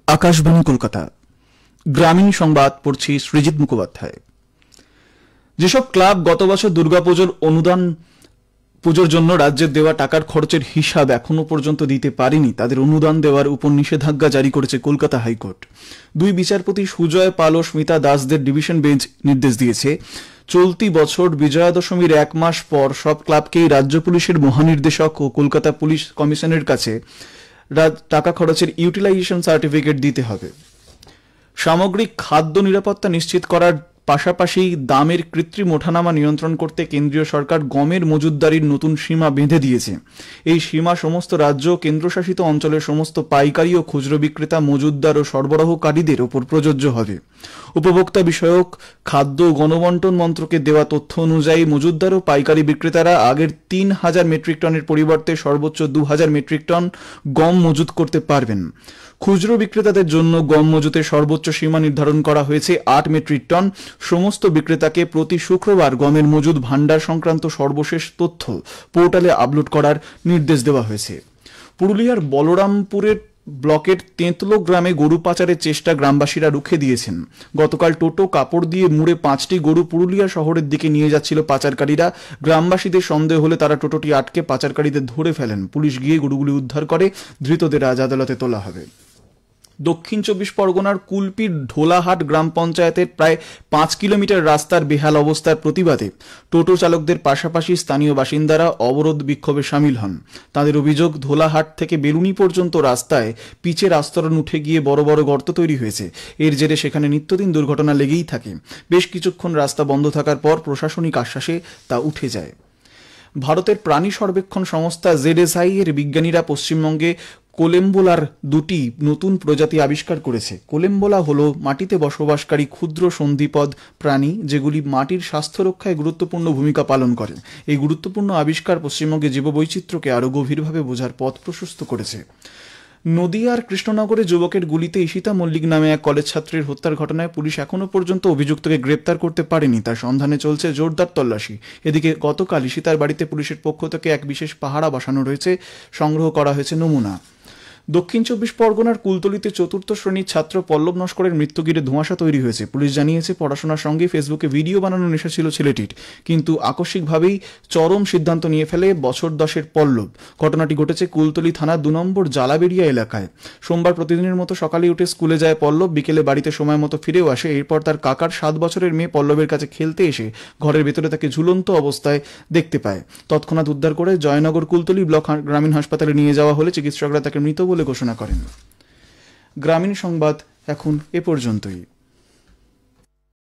আকাশবাণী কলকাতা গ্রামীণ সংবাদ পড়ছি সৃজিত মুখোপাধ্যায়। যেসব ক্লাব গত বছর দুর্গাপুজোর অনুদান পুজোর জন্য রাজ্যের দেওয়া টাকার খরচের হিসাব এখনো পর্যন্ত দিতে পারেনি, তাদের অনুদান দেওয়ার উপর নিষেধাজ্ঞা জারি করেছে কলকাতা হাইকোর্ট। দুই বিচারপতি সুজয় পাল ও স্মিতা দাসদের ডিভিশন বেঞ্চ নির্দেশ দিয়েছে, চলতি বছর বিজয়া দশমীর এক মাস পর সব ক্লাবকেই রাজ্য পুলিশের মহানির্দেশক ও কলকাতা পুলিশ কমিশনের কাছে টাকা খরচের ইউটিলাইজেশন সার্টিফিকেট দিতে হবে। সামগ্রিক খাদ্য নিরাপত্তা নিশ্চিত করার পাশাপাশি দামের কৃত্রিম ওঠানামা নিয়ন্ত্রণ করতে কেন্দ্রীয় সরকার গমের মজুতদারির নতুন সীমা বেঁধে দিয়েছে। এই সীমা সমস্ত রাজ্য ও কেন্দ্রশাসিত অঞ্চলের সমস্ত পাইকারি ও খুচরো বিক্রেতা, মজুতদার ও সরবরাহকারীদের ওপর প্রযোজ্য হবে। উপভোক্তা বিষয়ক খাদ্য ও গণবন্টন মন্ত্রকের দেওয়া তথ্য অনুযায়ী মজুতদার ও পাইকারি বিক্রেতারা আগের ৩,০০০ মেট্রিক টনের পরিবর্তে সর্বোচ্চ ২,০০০ মেট্রিক টন গম মজুত করতে পারবেন। খুচরো বিক্রেতাদের জন্য গম মজুতের সর্বোচ্চ সীমা নির্ধারণ করা হয়েছে ৮ মেট্রিক টন। সমস্ত বিক্রেতাকে প্রতি শুক্রবার গমের মজুদ ভাণ্ডার সংক্রান্ত সর্বশেষ তথ্য পোর্টালে আপলোড করার নির্দেশ দেওয়া হয়েছে। পুরুলিয়ার বলরামপুরের ব্লকের তেঁতলো গ্রামে গরু পাচারের চেষ্টা গ্রামবাসীরা রুখে দিয়েছেন। গতকাল টোটো কাপড় দিয়ে মুড়ে ৫টি গরু পুরুলিয়া শহরের দিকে নিয়ে যাচ্ছিল পাচারকারীরা। গ্রামবাসীদের সন্দেহ হলে তারা টোটোটি আটকে পাচারকারীদের ধরে ফেলেন। পুলিশ গিয়ে গরুগুলি উদ্ধার করে, ধৃতদের আজ আদালতে তোলা হবে। দক্ষিণ ২৪ পরগনার কুলপির ঢোলাহাট গ্রাম পঞ্চায়েতের প্রায় ৫ কিলোমিটার রাস্তার বেহাল অবস্থার প্রতিবাদে টোটো চালকদের পাশাপাশি স্থানীয় বাসিন্দারা অবরোধ বিক্ষোভে সামিল হন। তাদের অভিযোগ, ধোলাহাট থেকে বেলুনি পর্যন্ত রাস্তায় পিচের আস্তরণ উঠে গিয়ে বড় বড় গর্ত তৈরি হয়েছে। এর জেরে সেখানে নিত্যদিন দুর্ঘটনা লেগেই থাকে। বেশ কিছুক্ষণ রাস্তা বন্ধ থাকার পর প্রশাসনিক আশ্বাসে তা উঠে যায়। ভারতের প্রাণী সর্বেক্ষণ সংস্থা ZSI এর বিজ্ঞানীরা পশ্চিমবঙ্গে কোলেম্বোলার দুটি নতুন প্রজাতি আবিষ্কার করেছে। কোলেম্বোলা হলো মাটিতে বসবাসকারী ক্ষুদ্র সন্ধিপদ প্রাণী, যেগুলি মাটির স্বাস্থ্য রক্ষায় গুরুত্বপূর্ণ ভূমিকা পালন করে। এই গুরুত্বপূর্ণ আবিষ্কার পশ্চিমবঙ্গে জীববৈচিত্র্যকে আরও গভীরভাবে বোঝার পথ প্রশস্ত করেছে। নদিয়ার কৃষ্ণনগরে যুবকের গুলিতে ঈশিতা মল্লিক নামে এক কলেজ ছাত্রীর হত্যার ঘটনায় পুলিশ এখনো পর্যন্ত অভিযুক্তকে গ্রেপ্তার করতে পারেনি। তার সন্ধানে চলছে জোরদার তল্লাশি। এদিকে গতকাল ঈশিতার বাড়িতে পুলিশের পক্ষ থেকে এক বিশেষ পাহারা বসানো রয়েছে, সংগ্রহ করা হয়েছে নমুনা। দক্ষিণ ২৪ পরগনার কুলতলিতে চতুর্থ শ্রেণীর ছাত্র পল্লব নস্করের মৃত্যু ঘিরে ধোঁয়াশা তৈরি হয়েছে। পুলিশ জানিয়েছে, পড়াশোনার সঙ্গে ফেসবুকে ভিডিও বানানোর নেশা ছিল ছেলেটির, কিন্তু আকস্মিকভাবেই চরম সিদ্ধান্ত নিয়ে ফেলে বছর 10-এর পল্লব। ঘটনাটি ঘটেছে কুলতলি থানার ২ নম্বর জালাবেড়িয়া এলাকায়। সোমবার প্রতিদিনের মতো সকালে উঠে স্কুলে যায় পল্লব, বিকেলে বাড়িতে সময় মতো ফিরেও আসে। এরপর তার কাকার 7 বছরের মেয়ে পল্লবের কাছে খেলতে এসে ঘরের ভেতরে তাকে ঝুলন্ত অবস্থায় দেখতে পায়। তৎক্ষণাৎ উদ্ধার করে জয়নগর কুলতলি ব্লক গ্রামীণ হাসপাতালে নিয়ে যাওয়া হলে চিকিৎসকরা তাকে মৃত বলে ঘোষণা করেন। গ্রামীণ সংবাদ এখন এ পর্যন্তই।